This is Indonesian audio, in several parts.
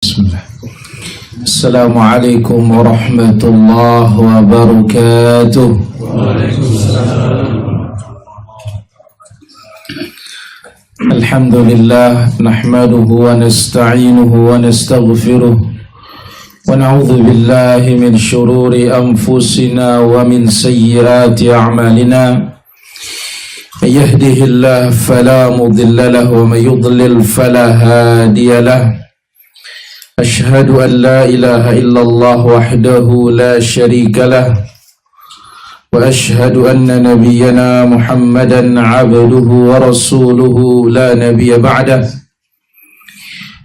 Bismillah. Assalamualaikum warahmatullahi wabarakatuh. Alhamdulillah, nahmaduhu wa nasta'inuhu wa nastaghfiruh wa na'udzu billahi min shururi anfusina wa min sayyiati a'malina. May yahdihillahu fala mudilla lahu wa may yudlil fala hadiya lahu. أشهد أن لا إله إلا الله وحده لا شريك له وأشهد أن نبينا محمدا عبده ورسوله لا نبي بعده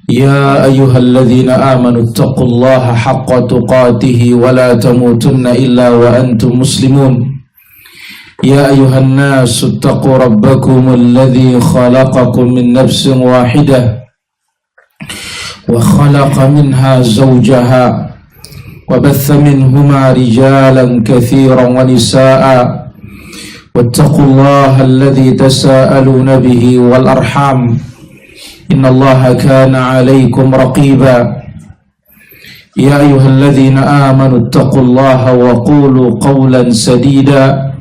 يا أيها الذين آمنوا اتقوا الله حق تقاته ولا تموتن إلا وأنتم مسلمون يا أيها الناس اتقوا ربكم الذي خلقكم من نفس واحدة وخلق منها زوجها وبث منهما رجالا كثيرا ونساء واتقوا الله الذي تساءلون به والأرحام إن الله كان عليكم رقيبا يا أيها الذين آمنوا اتقوا الله وقولوا قولا سديدا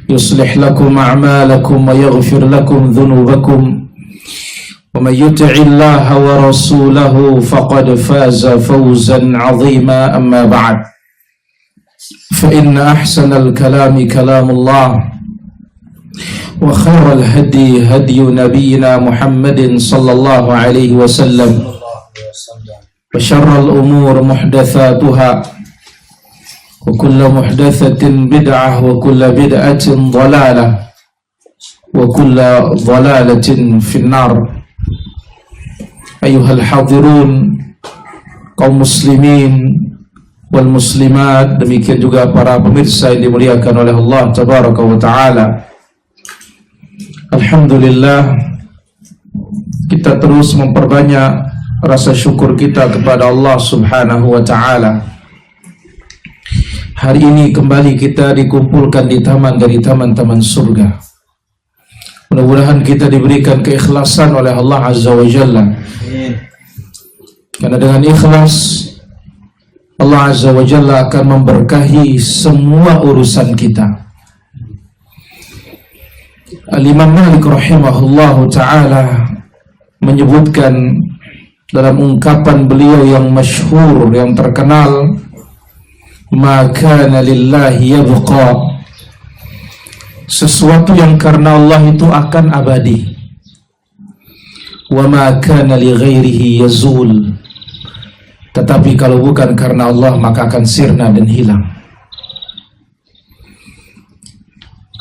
يصلح لكم أعمالكم ويغفر لكم ذنوبكم ومن يطع الله ورسوله فقد فاز فوزا عظيما أما بعد فإن أحسن الكلام كلام الله وخير الهدي هدي نبينا محمد صلى الله عليه وسلم وشر الأمور محدثاتها وكل محدثة بدعة وكل بدعة ضلالة وكل ضلالة في النار. Ayuhal hadirun, kaum muslimin wal muslimat, demikian juga para pemirsa yang dimuliakan oleh Allah tabaraka wa ta'ala. Alhamdulillah, kita terus memperbanyak rasa syukur kita kepada Allah subhanahu wa ta'ala. Hari ini kembali kita dikumpulkan di taman dari taman-taman surga. Mudah-mudahan kita diberikan keikhlasan oleh Allah Azza wa Jalla. Karena dengan ikhlas Allah Azza wa Jalla akan memberkahi semua urusan kita. Al-Imam Malik rahimahullahu ta'ala menyebutkan dalam ungkapan beliau yang masyhur, yang terkenal, ma kana lillahi yabqa, sesuatu yang karena Allah itu akan abadi. Wa ma kana li ghairihi yazul, tetapi kalau bukan karena Allah maka akan sirna dan hilang.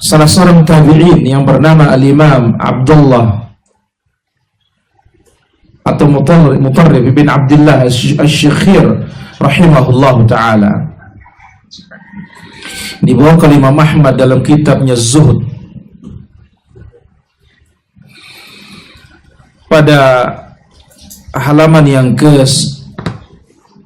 Salah seorang tabi'in yang bernama Al-Imam Abdullah atau Mutarrib bin Abdullah Asy-Syakhir rahimahullahu ta'ala, dibawa ke Imam Ahmad dalam kitabnya Zuhud pada halaman yang ke 1344.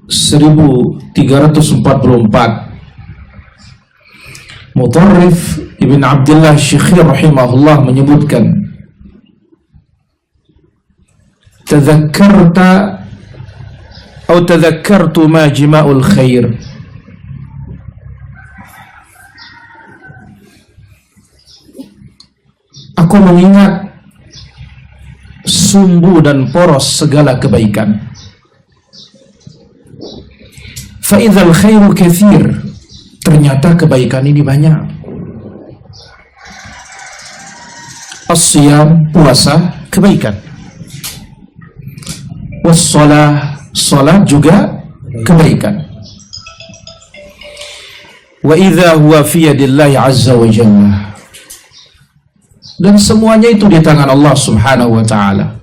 Mutarrif ibn Abdullah Syakhir rahimahullah menyebutkan, tadhakkartu ma jima'ul khair, aku mengingat sumbu dan poros segala kebaikan. Fa idzal khairu katsir, ternyata kebaikan ini banyak. As-siyam, puasa, kebaikan. Was-shalah, salat juga kebaikan. Wa idza huwa fi yadillahi azza wa jalla, dan semuanya itu di tangan Allah subhanahu wa ta'ala.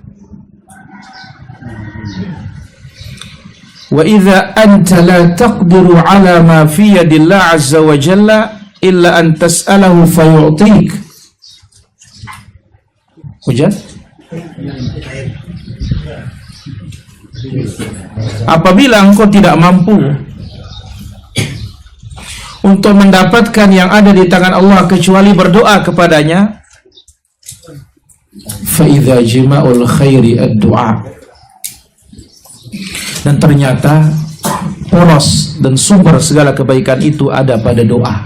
Wa idza anta la taqdiru ala ma fi yadillah azza wa jalla illa an tas'alahu fayu'tik. Hujan? Apabila engkau tidak mampu untuk mendapatkan yang ada di tangan Allah kecuali berdoa kepadanya, fa idza jima'ul khairi ad-du'a, Dan ternyata poros dan sumber segala kebaikan itu ada pada doa.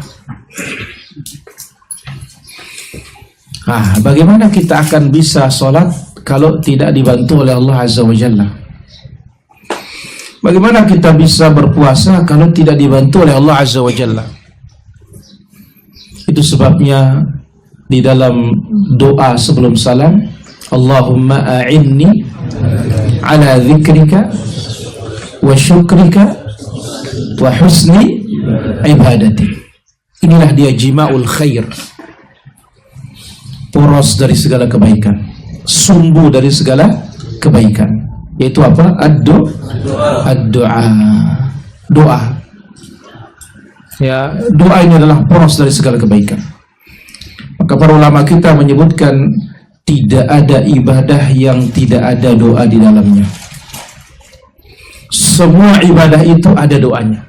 Bagaimana kita akan bisa sholat kalau tidak dibantu oleh Allah Azza wa Jalla? Bagaimana kita bisa berpuasa kalau tidak dibantu oleh Allah Azza wa Jalla? Itu sebabnya di dalam doa sebelum salam, Allahumma a'inni ala dzikrika wa syukrika wa husni ibadati. Inilah dia jima'ul khair, poros dari segala kebaikan, sumbu dari segala kebaikan, yaitu apa? Ad-doa. Doa. Ya, doa ini adalah poros dari segala kebaikan. Maka para ulama kita menyebutkan tidak ada ibadah yang tidak ada doa di dalamnya. Semua ibadah itu ada doanya.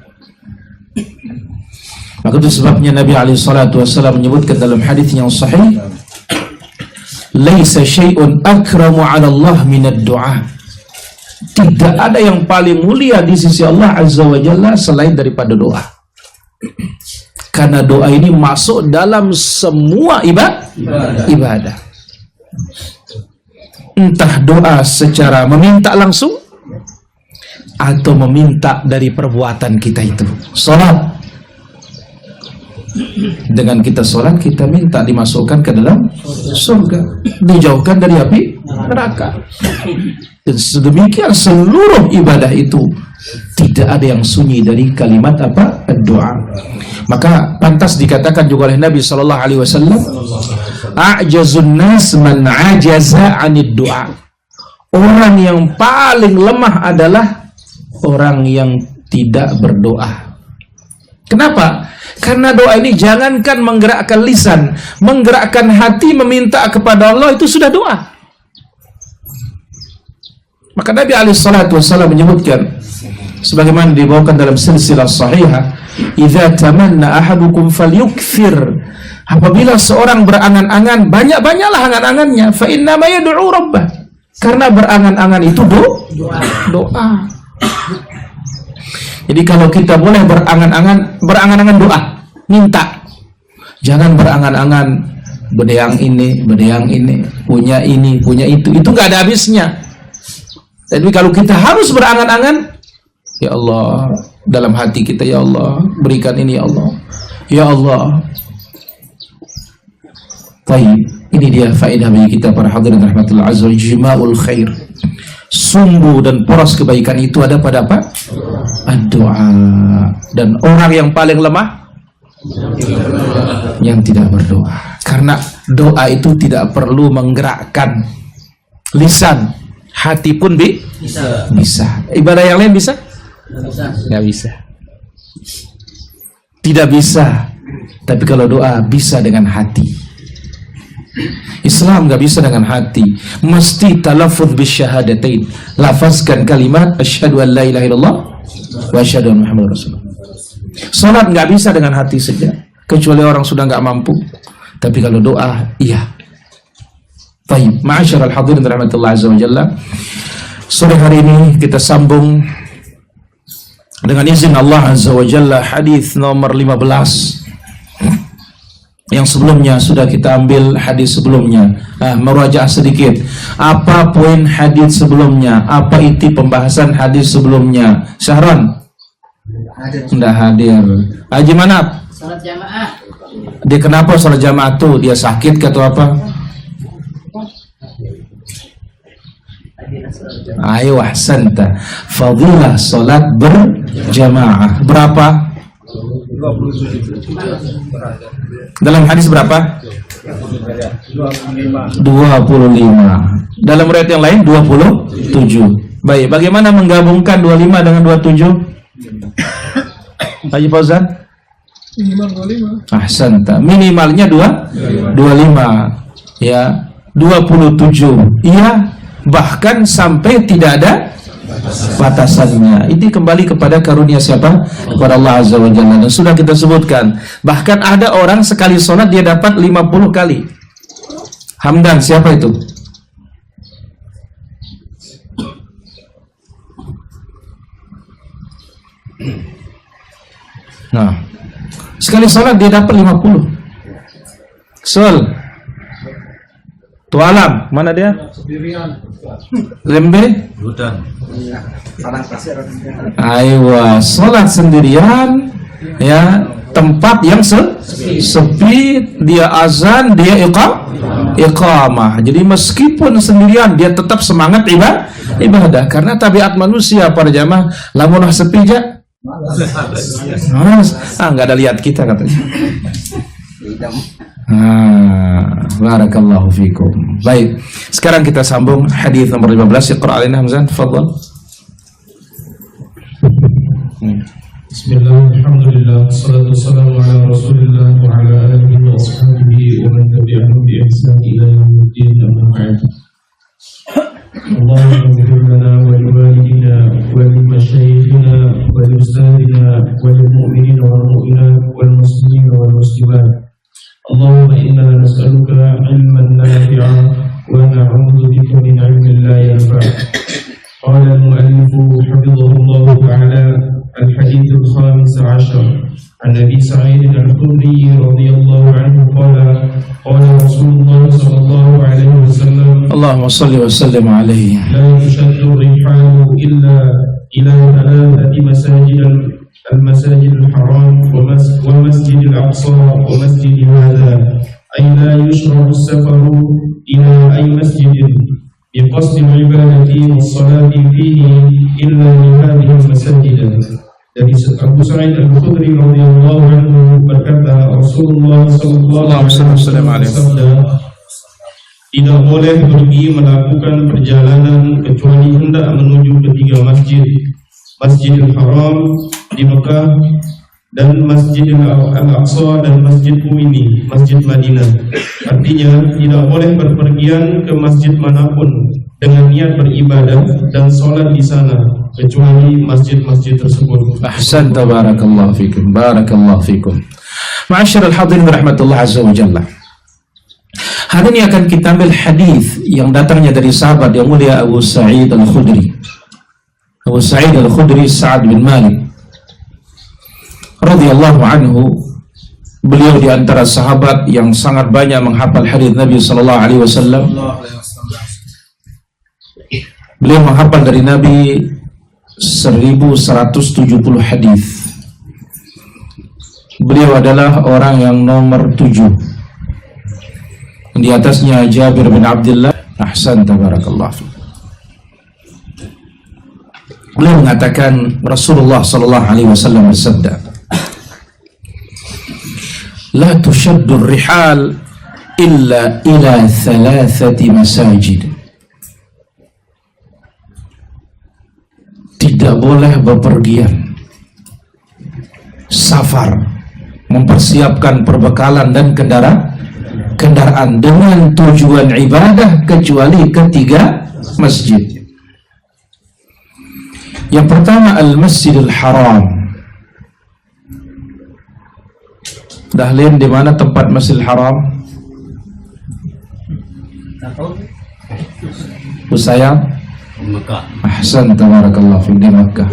Maka itu sebabnya Nabi SAW menyebutkan dalam hadis yang sahih, laisa syai'un akramu 'ala Allah minad du'a. Tidak ada yang paling mulia di sisi Allah Azza wa Jalla selain daripada doa. Karena doa ini masuk dalam semua ibadah. Entah doa secara meminta langsung atau meminta dari perbuatan kita itu. Salat, dengan kita sholat, kita minta dimasukkan ke dalam surga, dijauhkan dari api neraka. Dan sedemikian seluruh ibadah itu tidak ada yang sunyi dari kalimat apa? Doa. Maka pantas dikatakan juga oleh Nabi SAW, a'jazun nas man ajaza 'anid du'a. Orang yang paling lemah adalah orang yang tidak berdoa. Kenapa? Karena doa ini jangankan menggerakkan lisan, menggerakkan hati meminta kepada Allah itu sudah doa. Maka Nabi SAW menyebutkan, sebagaimana dibawakan dalam silsilah sahihah, idza tamanna ahadukum falyukthir. Apabila seorang berangan-angan, banyak-banyaklah angan-angannya, fa inna ma yad'u rabbah. Karena berangan-angan itu doa. Jadi kalau kita boleh berangan-angan doa, minta. Jangan berangan-angan beda yang ini, punya itu nggak ada habisnya. Tapi kalau kita harus berangan-angan, ya Allah, dalam hati kita, ya Allah, berikan ini ya Allah. Ya Allah. Baik, ini dia faedah bagi kita para hadirin rahmatullah azza wa jima'ul khair. Sumbu dan poros kebaikan itu ada pada apa? Doa. Dan orang yang paling lemah yang tidak berdoa. Karena doa itu tidak perlu menggerakkan lisan, hati pun bisa. Ibadah yang lain bisa? Nggak bisa. Tidak bisa. Tapi kalau doa bisa dengan hati. Islam nggak bisa dengan hati, mesti talaffuz bisyahadatain, lafazkan kalimat asyhadu an la ilaha illallah wa asyhadu anna muhammadar rasulullah. Salat nggak bisa dengan hati saja, kecuali orang sudah nggak mampu. Tapi kalau doa, iya. Baik, ma'asyiral hadirin rahmatullah azza wa jalla. Sore hari ini kita sambung dengan izin Allah azza wa jalla hadis nomor 15. Yang sebelumnya sudah kita ambil hadis sebelumnya. Merajaah sedikit. Apa poin hadis sebelumnya? Apa inti pembahasan hadis sebelumnya? Syahron? Sudah hadir. Haji Manap? Salat jamaah. Dia kenapa salat jamaah tuh? Dia sakit atau apa? Ayo ahsanta. Fadilah salat berjamaah. Berapa? 27. Dalam hadis berapa? 25. Dalam riwayat yang lain 27. Baik, bagaimana menggabungkan 25 dengan 27? Haji Fauzan? Minimal 25. Ahsanta. Minimalnya 25. Ya, 27. Iya, bahkan sampai tidak ada batasannya. Ini kembali kepada karunia siapa? Kepada Allah Azza wa Jalla. Dan sudah kita sebutkan, bahkan ada orang sekali sholat dia dapat 50 kali. Hamdan, siapa itu? Nah, sekali sholat dia dapat 50. Tualam, mana dia? Lembe? Aywa, sholat sendirian, ya, tempat yang sepi, dia azan, dia iqamah. Jadi meskipun sendirian, dia tetap semangat ibadah. Karena tabiat manusia para jamaah, lamunlah sepi aja, nggak ada lihat kita katanya. Barakallahu fikum. Baik, sekarang kita sambung hadis nomor 15. Iqra alaina Hamzan, tafadhal. Bismillah, alhamdulillah, salatu wassalamu ala rasulillah wa ala alihi wa ashabihi wa man tabi'ahum bi ihsan ila yaumiddin, amma ba'd. Allahumma ighfir lana wa li walidina wa li mashayikhina wa li ustadina wa lil mu'minina wal mu'minat wal muslimina wal muslimat. Allahumma inna nas'aluka ilman nafi'a wa na'udzu bika min ilmin la yanfa'. Qala al-mu'allifu hafidhahullahu ta'ala الحديث الخامس عشر عن أبي سعيد الخدري رضي الله عنه قال قال رسول الله صلى الله عليه وسلم اللهم صل وسلم عليه. لا يشد الرحال إلا إلى ثلاثة مساجد: المساجد الحرام ومسجد الأقصى ومسجد هذا، أي لا يشرع السفر إلى أي مسجد بقصد العبادة والصلاة فيه إلا لهذه المساجد. Dari Abu Sa'id Al-Khudri radhiyallahu anhu berkata, Rasulullah sallallahu alaihi wasallam bersabda, tidak boleh pergi melakukan perjalanan kecuali hendak menuju ketiga masjid: Masjidil Haram di Mekah, dan Masjidil Al-Aqsa, dan Masjidmu ini, Masjid Madinah. Artinya, tidak boleh berpergian ke masjid manapun dengan niat beribadah dan sholat di sana kecuali masjid-masjid tersebut. Ahsan, tabarakallah fikum, barakallah fikum. Ma'asyiral hadirin rahmatullah azza wa jalla. Hari ini akan kita ambil hadis yang datangnya dari sahabat yang mulia Abu Sa'id Al-Khudri. Abu Sa'id Al-Khudri Sa'ad bin Malik radhiyallahu anhu. Beliau di antara sahabat yang sangat banyak menghafal hadis Nabi sallallahu alaihi wasallam. Beliau menghafal dari Nabi 1170 hadis. Beliau adalah orang yang nomor 7. Di atasnya Jabir bin Abdullah. Ahsan, tabarakallah. Beliau mengatakan Rasulullah sallallahu alaihi wasallam bersabda, "La tushaddu ar-rihal illa ila thalathati masajid." Tidak boleh bepergian, safar, mempersiapkan perbekalan dan kendaraan dengan tujuan ibadah kecuali ketiga masjid. Yang pertama Al-Masjidil Haram. Dahlin, di mana tempat Masjidil Haram? Usayang? Mekah. Ahsan, tabarakallah fi, di Makkah.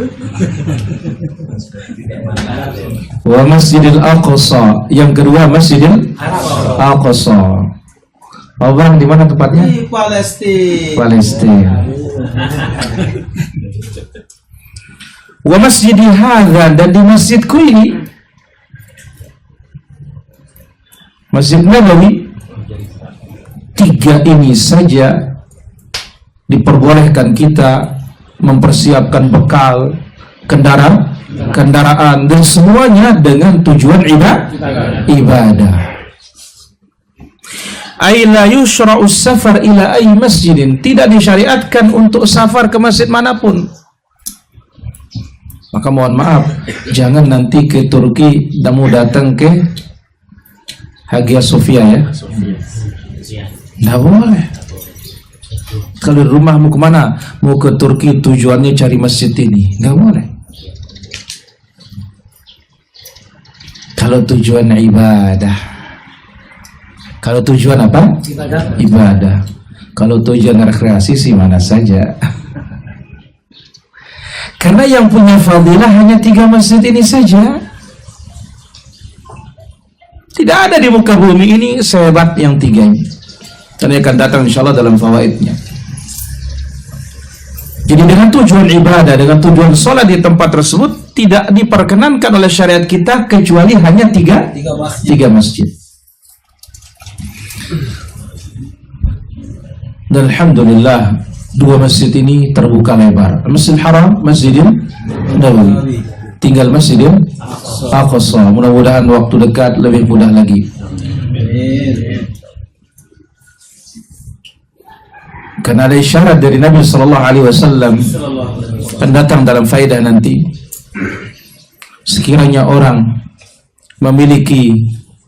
Wa Masjidil Aqsa. Yang kedua Masjidil Aqsa. Bang, di mana tempatnya? Di Palestina. Wa Masjidi hadza, dan di masjidku ini, Masjid Nabawi. Tiga ini saja diperbolehkan kita mempersiapkan bekal, kendaraan, dan semuanya dengan tujuan ibadah. Ay la yushra'u safar ila ay masjidin, tidak disyariatkan untuk safar ke masjid manapun. Maka mohon maaf, jangan nanti ke Turki kamu datang ke Hagia Sophia ya. Tidak boleh. Kalau di rumah mau kemana? Mau ke Turki, tujuannya cari masjid ini, nggak boleh. Kalau tujuan ibadah. Kalau tujuan apa? Ibadah. Kalau tujuan rekreasi sih mana saja. Karena yang punya fadilah hanya 3 masjid ini saja. Tidak ada di muka bumi ini sehebat yang 3 ini. Dan akan datang insyaAllah dalam fawaidnya. Jadi dengan tujuan ibadah, dengan tujuan sholat di tempat tersebut tidak diperkenankan oleh syariat kita kecuali hanya 3 masjid. Dan alhamdulillah 2 masjid ini terbuka lebar. Masjidil Haram, Masjidil Nabawi. Tinggal Masjidil Aqsa. Mudah-mudahan waktu dekat lebih mudah lagi. Karena ada isyarat dari Nabi sallallahu alaihi wasallam pendatang dalam faedah nanti. Sekiranya orang memiliki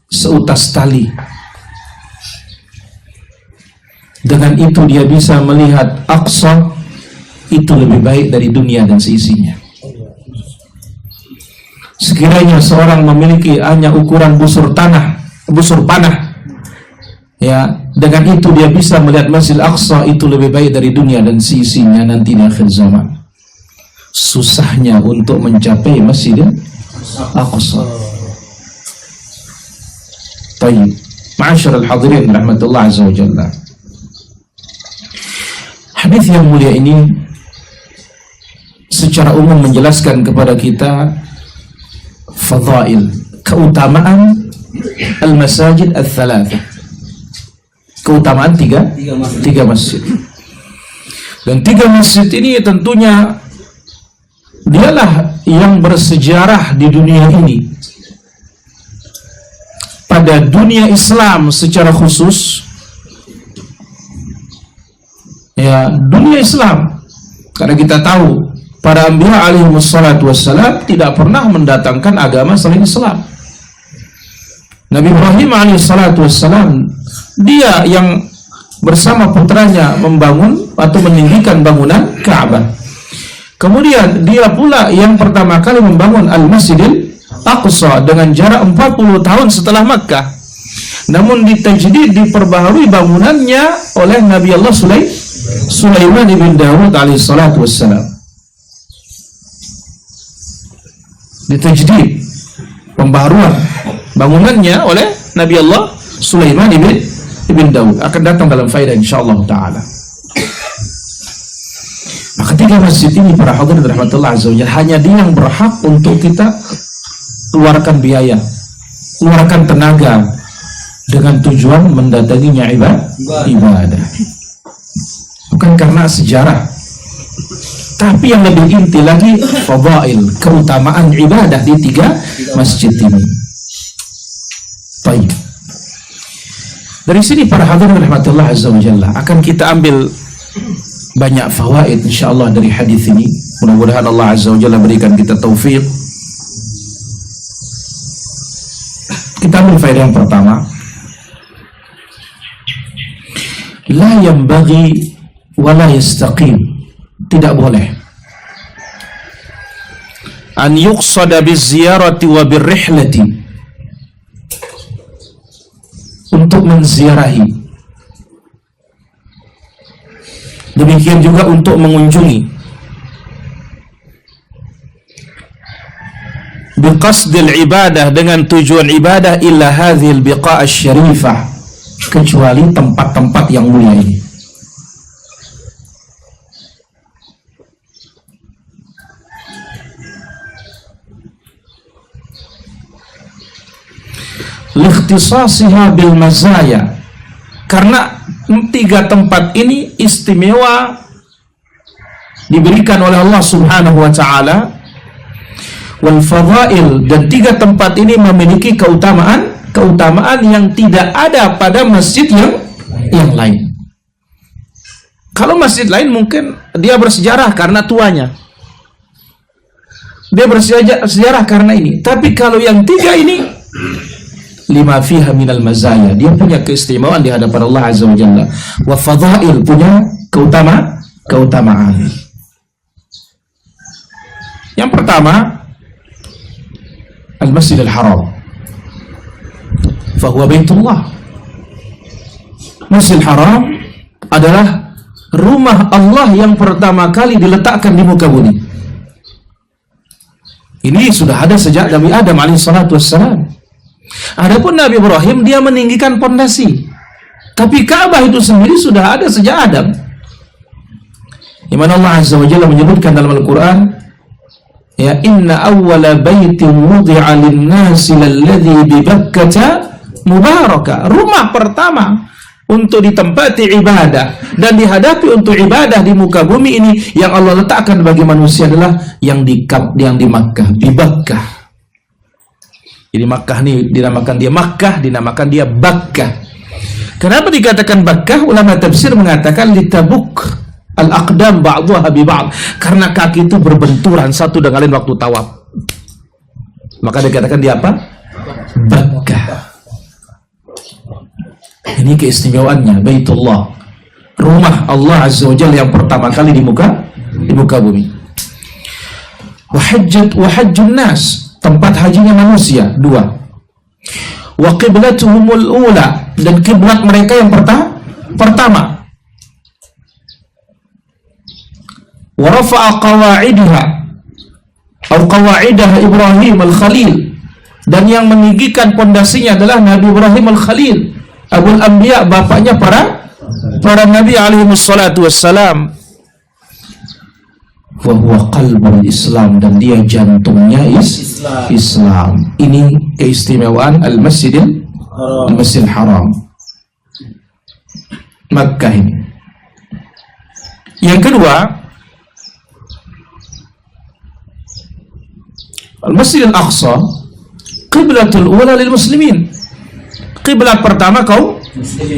seutas tali, dengan itu dia bisa melihat Aqsa, itu lebih baik dari dunia dan seisinya. Sekiranya seorang memiliki hanya ukuran busur panah, ya, dengan itu dia bisa melihat Masjid Aqsa, itu lebih baik dari dunia dan seisinya nanti di akhir zaman. Susahnya untuk mencapai Masjid Aqsa. Tayyib. Ma'asyiral hadirin rahmatullah azza wa jalla. Hadis yang mulia ini secara umum menjelaskan kepada kita fadail, keutamaan al-masajid al-thalatha, keutamaan tiga masjid. Dan 3 masjid ini tentunya dialah yang bersejarah di dunia ini. Pada dunia Islam secara khusus, ya, dunia Islam, karena kita tahu para anbiya alaihi wassalatu wassalam tidak pernah mendatangkan agama selain Islam. Nabi Ibrahim alaihi salatu wassalam, dia yang bersama putranya membangun atau meninggikan bangunan Ka'bah. Kemudian dia pula yang pertama kali membangun Al-Masjidil Aqsa dengan jarak 40 tahun setelah Makkah. Namun ditajdid, diperbaharui bangunannya oleh Nabi Allah Sulaiman ibn Dawud alaihi salatu wassalam. Ditajdid, pembaharuan bangunannya oleh Nabi Allah Sulaiman ibn Dawud, akan datang dalam faedah insyaallah taala. Maka 3 masjid ini para hadirin rahmatullah azza wajalla, hanya dia yang berhak untuk kita keluarkan biaya, keluarkan tenaga dengan tujuan mendatanginya ibadah. Bukan karena sejarah, tapi yang lebih inti lagi fadail, keutamaan ibadah di 3 masjid ini. Baik. Dari sini para hadirin rahmatullah azza wajalla akan kita ambil banyak fawaid insyaallah dari hadis ini. Mudah-mudahan Allah azza wajalla berikan kita taufik. Kita ambil faedah yang pertama. La yanbaghi wa la yastaqim. Tidak boleh an yuqsada biziyarati wa birrihlati, untuk menziarahi, demikian juga untuk mengunjungi, biqasdil ibadah, dengan tujuan ibadah, illa hadhil biqa' asy-syarifah, kecuali tempat-tempat yang mulia ini. Likhtisasiha bil mazaya, karena 3 tempat ini istimewa diberikan oleh Allah Subhanahu wa taala, wal fadail, dan 3 tempat ini memiliki keutamaan yang tidak ada pada masjid yang lain. Kalau masjid lain mungkin dia bersejarah karena tuanya, dia bersejarah karena ini, tapi kalau yang 3 ini lima fiha minal mazaya, dia punya keistimewaan di hadapan Allah azza wa jalla, wa fadail, punya keutamaan. Yang pertama, Al-Masjidil Haram, fahuwa baitullah. Masjidil Haram adalah rumah Allah yang pertama kali diletakkan di muka bumi. Ini sudah ada sejak Nabi Adam alaihissalatu wassalam. Adapun Nabi Ibrahim dia meninggikan pondasi. Tapi Ka'bah itu sendiri sudah ada sejak Adam. Di mana Allah Azza wa Jalla menyebutkan dalam Al-Qur'an, ya inna awwala baitin wudi'a lin-nasi lalladzi bi Bakkah mubaraka. Rumah pertama untuk ditempati ibadah dan dihadapi untuk ibadah di muka bumi ini yang Allah letakkan bagi manusia adalah yang di Makkah, di Bakkah. Jadi Makkah ini dinamakan dia Makkah, dinamakan dia Bakkah. Kenapa dikatakan Bakkah? Ulama tafsir mengatakan litabuk al-aqdam ba'dhuha bi ba'd, karena kaki itu berbenturan satu dengan lain waktu tawaf. Maka dikatakan dia apa? Bakkah. Ini keistimewaannya Baitullah, rumah Allah Azza wa Jalla yang pertama kali di muka bumi. Wa hajjun nas, tempat hajinya manusia. 2. Wa qiblatuhumul ula, dan kiblat mereka yang pertama. Wa rafa'a qawaidaha atau qawaidaha Ibrahim al-Khalil, dan yang meninggikan pondasinya adalah Nabi Ibrahim al-Khalil, Abul Anbiya, bapaknya para nabi alaihi wassalatu wassalam. Wa huwa qalbul Islam, dan dia jantungnya Islam. Ini keistimewaan Al-Masjidil Haram, Makkah ini. Yang kedua, Al-Masjid Al-Aqsa qiblatul ula lil muslimin. Qiblat pertama kaum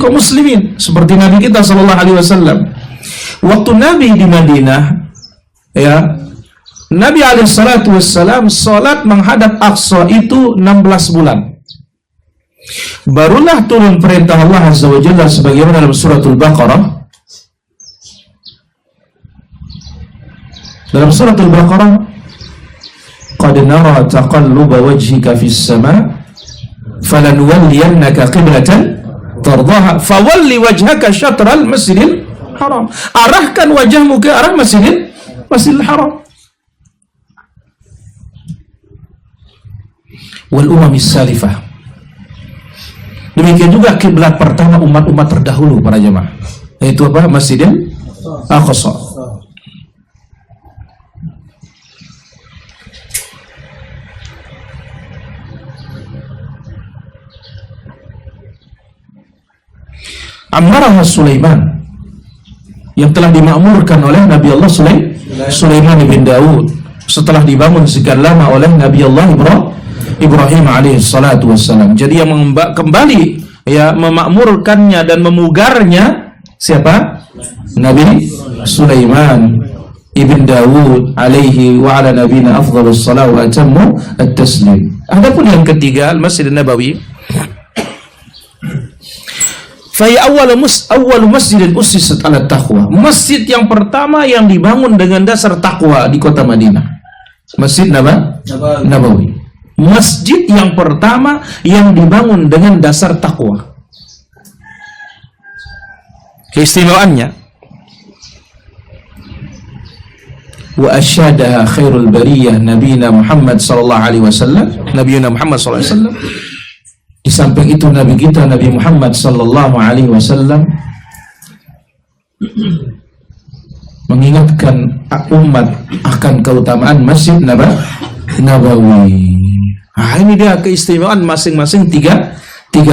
muslimin, seperti Nabi kita sallallahu alaihi wasallam. Waktu Nabi di Madinah, ya, Nabi alaihi salatu wassalam salat menghadap Aqsa itu 16 bulan. Barulah turun perintah Allah Azza wa Jalla sebagaimana dalam suratul Baqarah. Dalam suratul Baqarah, qad nara taqalluba wajhika fis sama' falanuwalliyannaka qiblatan tardaha fawalli wajhaka syatral masjidil haram. Arahkan wajahmu ke arah masjidil haram. Wal umamis salifah, demikian juga kiblat pertama umat-umat terdahulu para jemaah, yaitu apa? Masjidil Aqsa. Ammarah Sulaiman, yang telah dimakmurkan oleh Nabi Allah Sulaiman bin Daud setelah dibangun sekian lama oleh Nabi Allah Ibrahim alaihi salatu wassalam. Jadi yang kembali ya memakmurkannya dan memugarnya siapa? Nabi Sulaiman ibn Daud alaihi wa ala nabiyina afdhalus salatu wa atammu at-taslim. Adapun yang ketiga, Al-Masjid Nabawi, Faya awwalu masjidin ussisat ala taqwa. Masjid yang pertama yang dibangun dengan dasar takwa di kota Madinah. Masjid Nabawi. Masjid yang pertama yang dibangun dengan dasar takwa. Keistimewaannya, wa asyadaha khairul bariyah nabiyina Muhammad sallallahu alaihi wasallam. Nabiyuna Muhammad sallallahu alaihi wasallam. Di samping itu Nabi kita Nabi Muhammad sallallahu alaihi wasallam mengingatkan umat akan keutamaan Masjid Nabawi. Nah, ini dia keistimewaan masing-masing tiga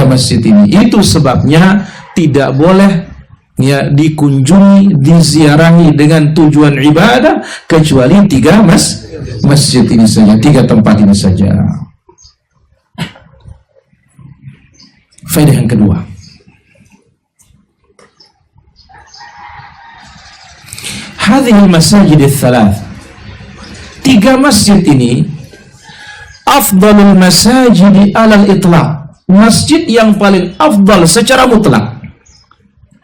masjid ini. Itu sebabnya tidak boleh ya dikunjungi, diziarahi dengan tujuan ibadah kecuali 3 masjid ini saja, 3 tempat ini saja. Faedah yang kedua, hadhil masajid ats-tsalath, 3 masjid ini afdalul masajid alal itlaq, masjid yang paling afdal secara mutlak.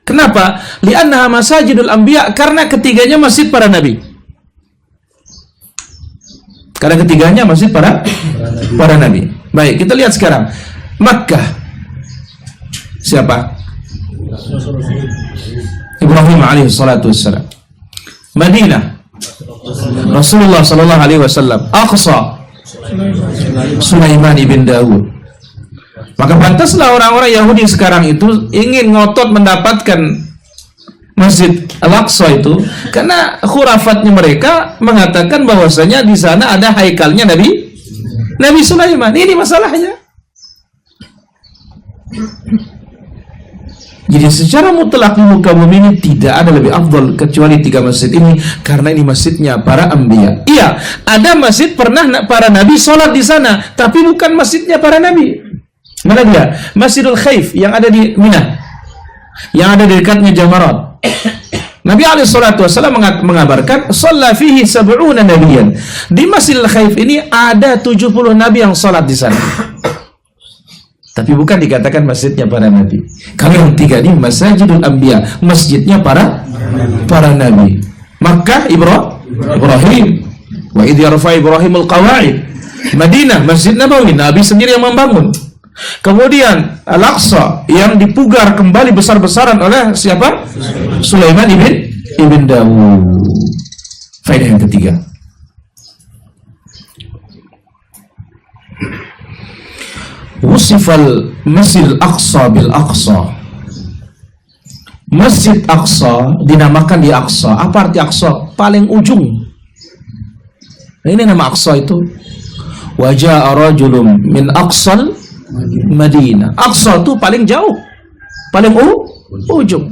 Kenapa? Li'annaha masajidul anbiya, karena ketiganya masjid para nabi. Karena ketiganya masjid para nabi. Baik, kita lihat sekarang. Makkah, siapa? Ibrahim alaihi salatu wassalam. Madinah, Rasulullah sallallahu alaihi wasallam. Aqsa, Sulaiman ibn Daud. Maka pantaslah orang-orang Yahudi sekarang itu ingin ngotot mendapatkan Masjid Al-Aqsa itu karena khurafatnya mereka mengatakan bahwasanya di sana ada haikalnya Nabi Sulaiman. Ini masalahnya. Jadi secara mutlak di muka bumi ini tidak ada lebih afdal kecuali 3 masjid ini karena ini masjidnya para anbiya. Iya, ada masjid pernah para nabi sholat di sana, tapi bukan masjidnya para nabi. Mana dia? Masjidul Khaif yang ada di Mina, yang ada di dekatnya Jamarat. Nabi SAW mengabarkan shalla fihi 70 nabiyan. Di Masjidil Khaif ini ada 70 nabi yang sholat di sana. Tapi bukan dikatakan masjidnya para nabi. Kalau yang 3 ini Masjidul Anbiya, masjidnya para nabi. Makkah Ibrahim. Wa idh yarfa Ibrahimul qawaid. Madinah Masjid Nabawi, Nabi sendiri yang membangun. Kemudian Al-Aqsa yang dipugar kembali besar-besaran oleh siapa? Sulaiman ibn Daud. Faedah yang ketiga. Wusifal Masjid Aqsa bil Aqsa. Masjid Aqsa dinamakan di Aqsa. Apa arti Aqsa? Paling ujung. Ini nama Aqsa itu. Wa jaa rajulun min aqsal Madinah. Aqsa itu paling jauh, paling ujung.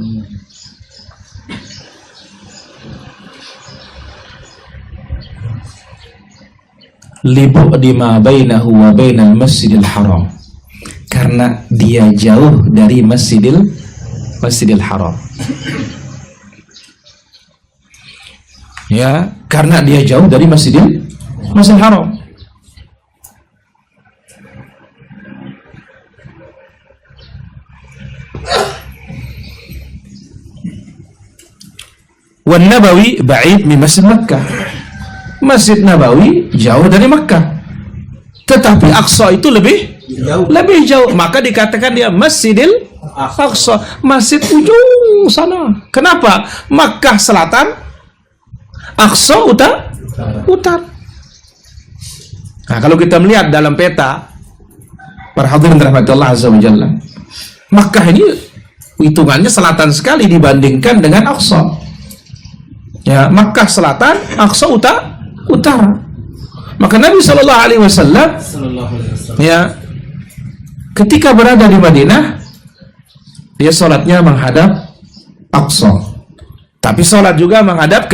Libu'di ma bainahu wa bainal Masjidil Haram. Karena dia jauh dari Masjidil Haram. Ya, karena dia jauh dari Masjidil Haram. Wan Nabawi ba'id min Masjid Makkah. Masjid Nabawi jauh dari Makkah. Tetapi Aqsa itu lebih jauh. Maka dikatakan dia Masjidil Aqsa, masjid ujung sana. Kenapa? Makkah selatan, Aqsa utara. Nah, kalau kita melihat dalam peta, para hadirin rahmatullah azza wa jalla, Makkah ini hitungannya selatan sekali dibandingkan dengan Aqsa. Ya, Makkah selatan, Aqsa utara. Maka Nabi SAW ya, ketika berada di Madinah, dia sholatnya menghadap Aqsa, tapi sholat juga menghadap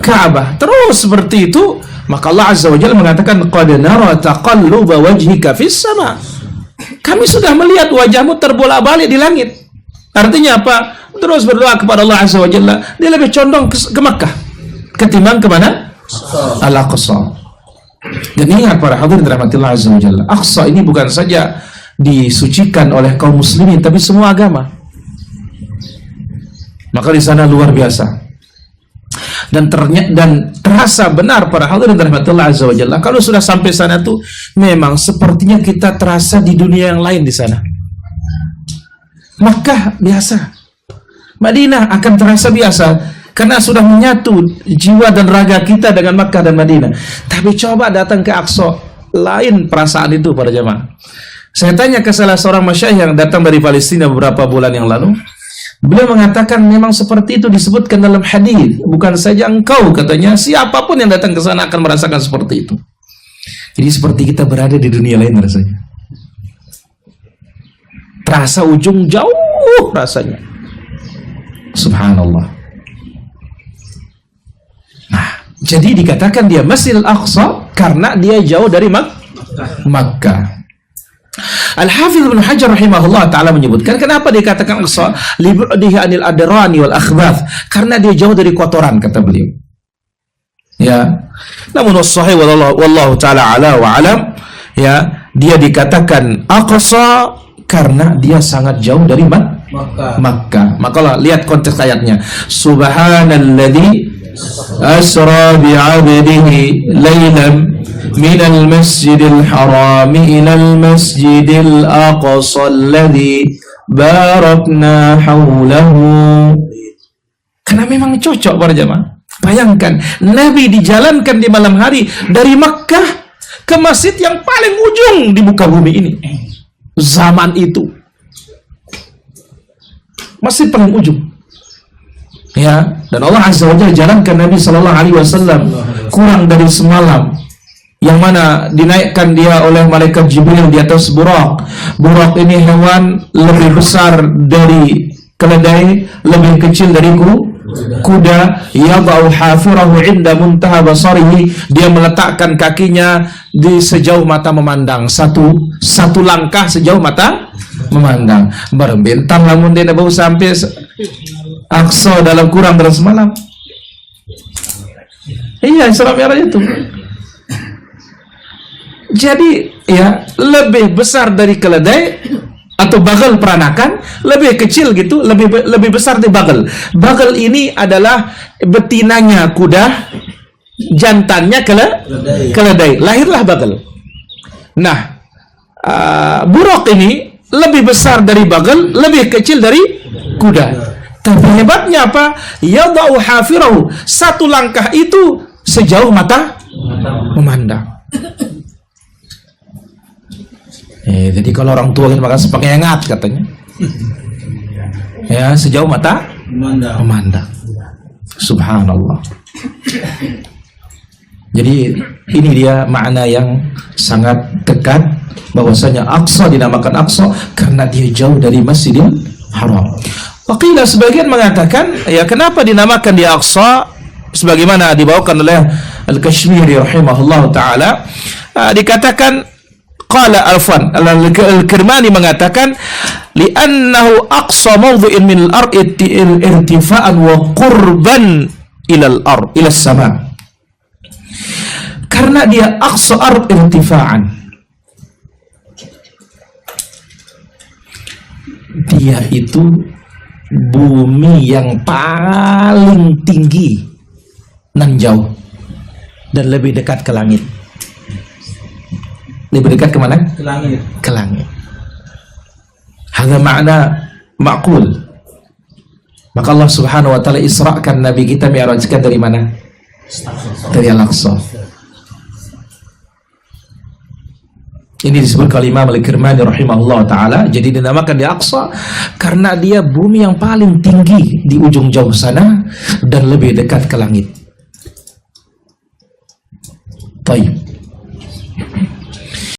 Ka'bah. Terus seperti itu, maka Allah Azza wa Jalla mengatakan qad nara taqalluba wajhika fis sama. Kami sudah melihat wajahmu terbolak-balik di langit. Artinya apa? Terus berdoa kepada Allah Azza wa Jalla. Dia lebih condong ke Makkah ketimbang kemana? Al-Aqsa. Dan ingat para hadirin rahmatillah Azza wa Jalla, Aqsa ini bukan saja disucikan oleh kaum muslimin, tapi semua agama. Maka di sana luar biasa. Dan terasa benar para hadirin rahmatullah azza wa jalla, kalau sudah sampai sana tuh memang sepertinya kita terasa di dunia yang lain di sana. Makkah biasa, Madinah akan terasa biasa karena sudah menyatu jiwa dan raga kita dengan Makkah dan Madinah. Tapi coba datang ke Aqsa, lain perasaan itu para jemaah. Saya tanya ke salah seorang masyayikh yang datang dari Palestina beberapa bulan yang lalu. Beliau mengatakan memang seperti itu disebutkan dalam hadis. Bukan saja engkau, katanya, siapapun yang datang ke sana akan merasakan seperti itu. Jadi seperti kita berada di dunia lain rasanya. Terasa ujung jauh rasanya. Subhanallah. Nah, jadi dikatakan dia Masjidil Aqsa karena dia jauh dari Makkah. Al-Hafidz Ibnu Hajar rahimahullah ta'ala menyebutkan kenapa dikatakan Aqsa libu'dihi anil adrani wal akhbath, karena dia jauh dari kotoran, kata beliau. Ya. Namun as-sahih wallahu ta'ala ala wa alam, ya, dia dikatakan Aqsa karena dia sangat jauh dari Makkah. Maka lihat konteks ayatnya. Subhanalladzi asra bi'abdihi laylan minal masjidil harami ilal masjidil aqsa alladhi barakna hawlahu. Karena memang cocok para jemaah. Bayangkan Nabi dijalankan di malam hari dari Makkah ke masjid yang paling ujung di muka bumi ini. Zaman itu masjid paling ujung. Ya, dan Allah Azza wa Jalla jalankan Nabi sallallahu alaihi wasallam kurang dari semalam, yang mana dinaikkan dia oleh malaikat Jibril di atas Burak. Burak ini hewan lebih besar dari keledai, lebih kecil dari kuda. Yadau hafirahu inda muntaha basarihi, dia meletakkan kakinya di sejauh mata memandang, satu langkah sejauh mata memandang. Berbintang lamun dia bau sampai Aqsa dalam kurang dari semalam. Iya, Isra Mi'raj itu. Jadi ya, lebih besar dari keledai atau bagal peranakan, lebih kecil gitu, lebih besar dari bagal. Bagal ini adalah betinanya kuda, jantannya keledai. Lahirlah bagal. Nah, buruk ini lebih besar dari bagal, lebih kecil dari kuda. Tapi hebatnya apa? Yadau hafirahu, satu langkah itu sejauh mata memandang. Jadi kalau orang tua kan makan sepakai hangat katanya. Ya, sejauh mata memandang. Subhanallah. Jadi ini dia makna yang sangat dekat, bahwasanya Aqsa dinamakan Aqsa karena dia jauh dari Masjidil Haram. Waqilah, sebagian mengatakan, ya kenapa dinamakan dia Aqsa, sebagaimana dibawakan oleh Al-Kashmiri rahimahullah ta'ala, dikatakan qala Al-Kirmani mengatakan li'annahu aqsa mawdhu'in min al-ard irtifa'an wa qurban ila al-ard ila as-sama, karena dia aqsa ard irtifa'an, dia itu bumi yang paling tinggi nan jauh dan lebih dekat ke langit. Lebih dekat kemana? Ke langit. Ke langit. Hadza makna ma'qul. Maka Allah Subhanahu wa taala isra'kan Nabi kita, mi'rajkan dari mana? Dari Al-Aqsa. Ini disebut kalimah Al-Kirmani rahimahullah ta'ala. Jadi dinamakan di Aqsa karena dia bumi yang paling tinggi di ujung jauh sana dan lebih dekat ke langit. Baik.